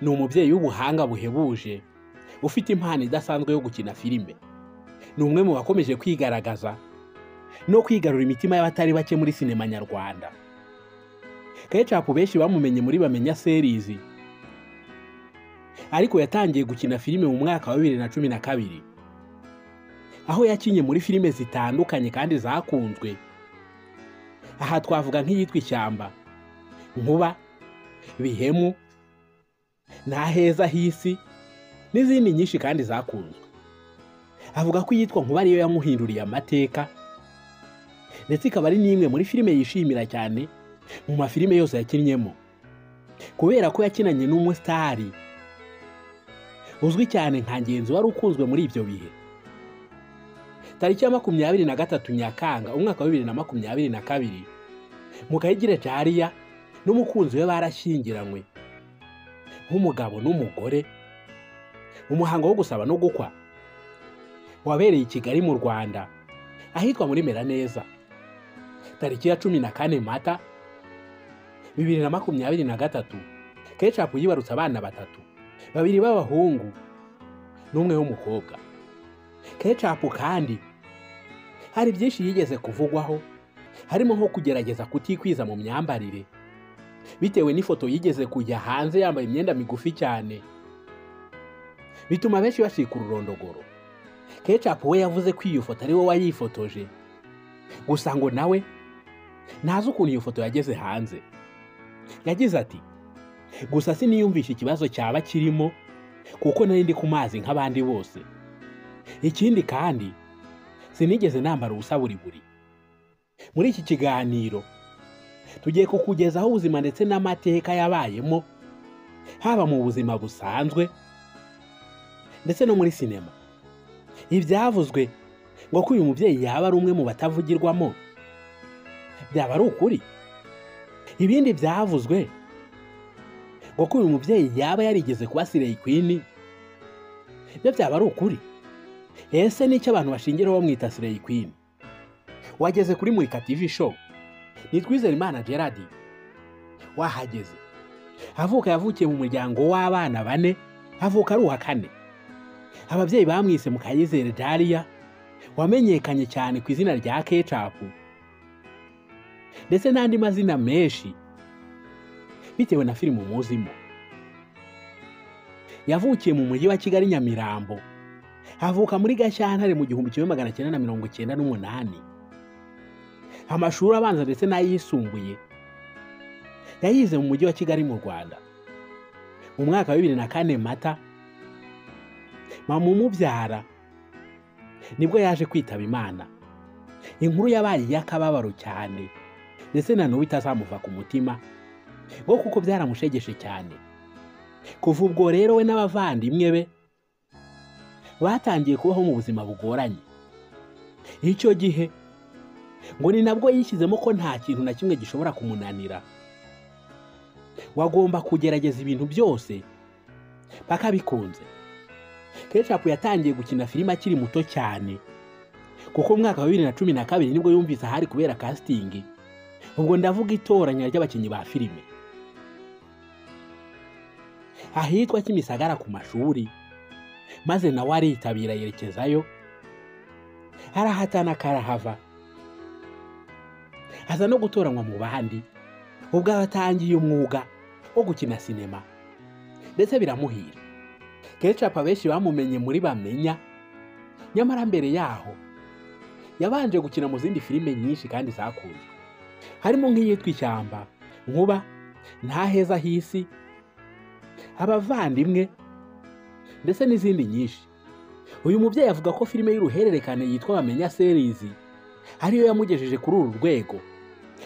ni umubyeyi w'ubuhanga buhebuje ufite impano idasanzwe yo gukina filime. Ni umwe mu bakomeje kwigaragaza no kwigarura imitima y'abatari bake muri sinema nyarwanda. Ketchup benshi bamumenye muri Bamenya series, ariko yatangiye gukina filime mu mwaka wa 2012, aho yakinye muri filime zitandukanye kandi zakunzwe. Aha twavuga nk'iyitwa Ishyamba, Nkuba, Bihemu, Ntaheza hisi n'izindi nyinshi kandi zakunzwe. Avuga ko iyitwa Nkuba ariyo yamuhinduriye amateka, ndetse ikaba ari n'imwe muri filime yishimira cyane mu mafilime yose yakinnyemo, kubera ko yakinanye n'umusitari uzwi cyane nka Ngenzi wari ukunzwe muri ibyo bihe. Tariki ya 23 Nyakanga umwaka wa 2022, Mukayigire Jariya n'umukunzi we barashyingiranywe nk'umugabo n'umugore. Umuhango wo gusaba no gukwa wabereye i Kigali mu Rwanda, ahitwa muri Meraneza, tariki ya 14 Mata 2023. Ketchup yibarutse abana batatu, babiri b'abahungu n'umwe w'umukobwa. Ketchup kandi hari byinshi yigeze kuvugwaho, harimo nko kugerageza kutikwiza mu myambarire bitewe n'ifoto yigeze kujya hanze yambaye imyenda migufi cyane, bituma benshi bashika ururondogoro. Ketchup we yavuze ko iyo foto ari we wayifotoje, gusa ngo nawe ntazi ukuntu iyo foto yageze hanze. Yagize ati, gusa siniyumvisha ikibazo cyaba kirimo kuko nari ndi ku mazi nk'abandi bose. Ikindi kandi sinigeze nambara ubusa buri. Muri iki kiganiro tugiye kukugezaho ubuzima ndetse n'amateka yabayemo, haba mu buzima busanzwe ndetse no muri sinema. Ibyavuzwe ngo ko uyu mubyeyi yaba ari umwe mu batavugirwamo, byaba ari ukuri? Ibindi byavuzwe ngo ko uyu mubyeyi yaba yarigeze kuba Slay Queen, byo byaba ari ukuri? Ese n'icyo abantu bashingiraho bamwita Slay Queen? Wageze kuri Murika TV show, ni Twizerimana Gerard. Wahageze. Yavukiye mu muryango w'abana 4, avuka ari uwa 4. Ababyeyi bamwise Mukayizere Jariya, wamenyekanye cyane ku izina rya Ketchup, ndetse n'andi mazina menshi bitewe na filime muzimo. Yavukiye mu mujyi wa Kigali Nyamirambo, avuka muri Gashyantare mu 1998. Amashuri abanza ndetse n'ayisumbuye yayize mu mujyi wa Kigali mu Rwanda. Mu mwaka wa 2004 Mata, mama umubyara nibwo yaje kwitaba Imana. Inkuru yabaye y'akababaro cyane, ndetse na n'ubu itazamuva ku mutima, ngo kuko byaramushegeshe cyane. Kuva ubwo rero we n'abavandimwe be batangiye kubaho mu buzima bugoranye. Icyo gihe ngo ni nabwo yishyizemo ko nta kintu na kimwe gishobora kumunanira, wagomba kugerageza ibintu byose paka bikunze. Ketchup yatangiye gukina filime akiri muto cyane, kuko mu mwaka wa 2012 nibwo yumvise ahari kubera casting. Ubwo ndavuga itoranya ry'abakinnyi ba filime ahitwa Kimisagara ku mashuri, maze nawe aritabira yerekezayo, arahatana karahava, aza no gutoranywa mu bandi. Ubwo abatangiye umwuga wo gukina sinema, ndetse biramuhira. Ketchup benshi bamumenye muri Bamenya, nyamara mbere yaho yabanje gukina mu zindi filime nyinshi kandi zakunzwe, harimo nk'iyitwa Ishyamba, Nkuba, Ntaheza hisi, Abavandimwe, ndetse n'izindi nyinshi. Uyu mubyeyi avuga ko filime y'uruhererekane yitwa Bamenya series ariyo yamugejeje kuri uru rwego.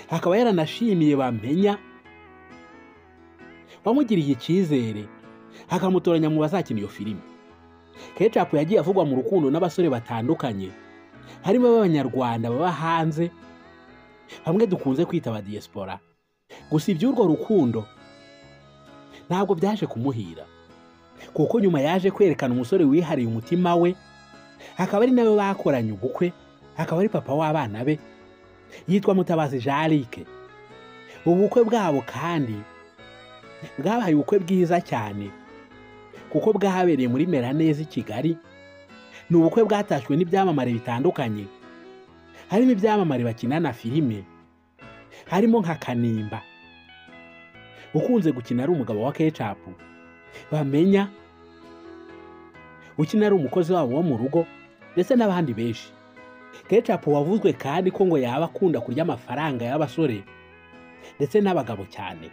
Akaba yaranashimiye Bamenya wamugiriye icyizere akamutoranya mu bazakina iyo filime. Ketchup yagiye avugwa mu rukundo n'abasore batandukanye, harimo ab'Abanyarwanda baba hanze, bamwe dukunze kwita aba diaspora. Gusa iby'urwo rukundo ntabwo byaje kumuhira, kuko nyuma yaje kwerekana umusore wihariye umutima we, akaba ari nawe bakoranye ubukwe, akaba ari papa w'abana be, yitwa Mutabazi Jean Luc. Ubukwe bwabo kandi bwabaye ubukwe bwiza cyane kuko bwahabereye muri Meraneza i Kigali. Ni ubukwe bwatashywe n'ibyamamare bitandukanye, harimo ibyamamare bakina na filime, harimo nka Kanimba ukunze gukina ari umugabo wa Ketchup, Bamenya ukina ari umukozi wabo wo mu rugo, ndetse n'abandi benshi. Ketchup wavuzwe kandi ko ngo yaba akunda kurya amafaranga y'abasore ndetse n'abagabo cyane,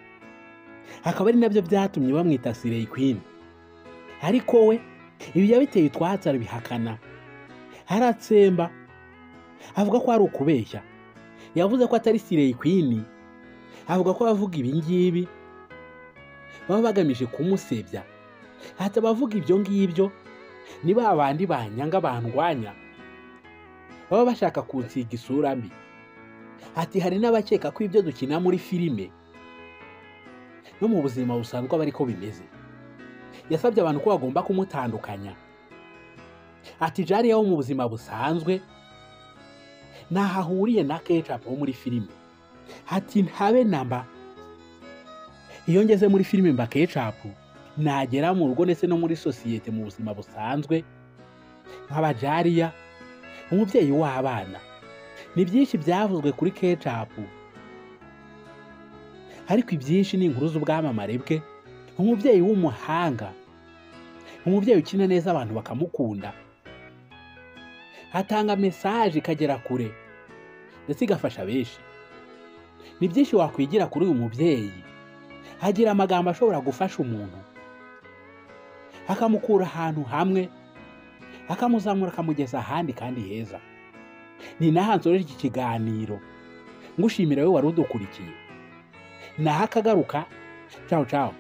akaba ari nabyo byatumye bamwita Slay Queen. Ariko we ibi yabiteye utwatsi arabihakana, aratsemba avuga ko ari ukubeshya. Yavuze ko atari Slay Queen, avuga ko abavuga ibi ngibi baba bagamije kumusebya. Ati abavuga ibyo ngibyo ni ba bandi banyanga bandwanya, baba bashaka kunsiga isura mbi. Ati hari n'abakeka ko ibyo dukina muri filime no mu buzima busanzwe aba ariko bimeze. Yasabye abantu ko bagomba kumutandukanya. Ati Jariya wo mu buzima busanzwe ntaho ahuriye na Ketchup wo muri filime. Ati ntabe namba. Iyo ngeze muri filime mba Ketchup, nagera mu rugo ndetse no muri sosiyete mu buzima busanzwe nk'aba Jariya, umubyeyi w'abana. Ni byinshi byavuzwe kuri Ketchup, ariko ibyinshi ni inkuru z'ubwamamare bwe, umubyeyi w'umuhanga, umubyeyi ukina neza abantu bakamukunda. Atanga message ikagera kure ndetse igafasha benshi. Ni byinshi wakwigira kuri uyu mubyeyi. Agira amagambo ashobora gufasha umuntu, akamukura ahantu hamwe akamuzamura akamugeza ahandi kandi heza. Ni naho nsoreje iki kiganiro ngushimira we wari udukurikiye. Naho akagaruka. Ciao ciao,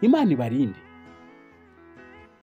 Imana ibarinde.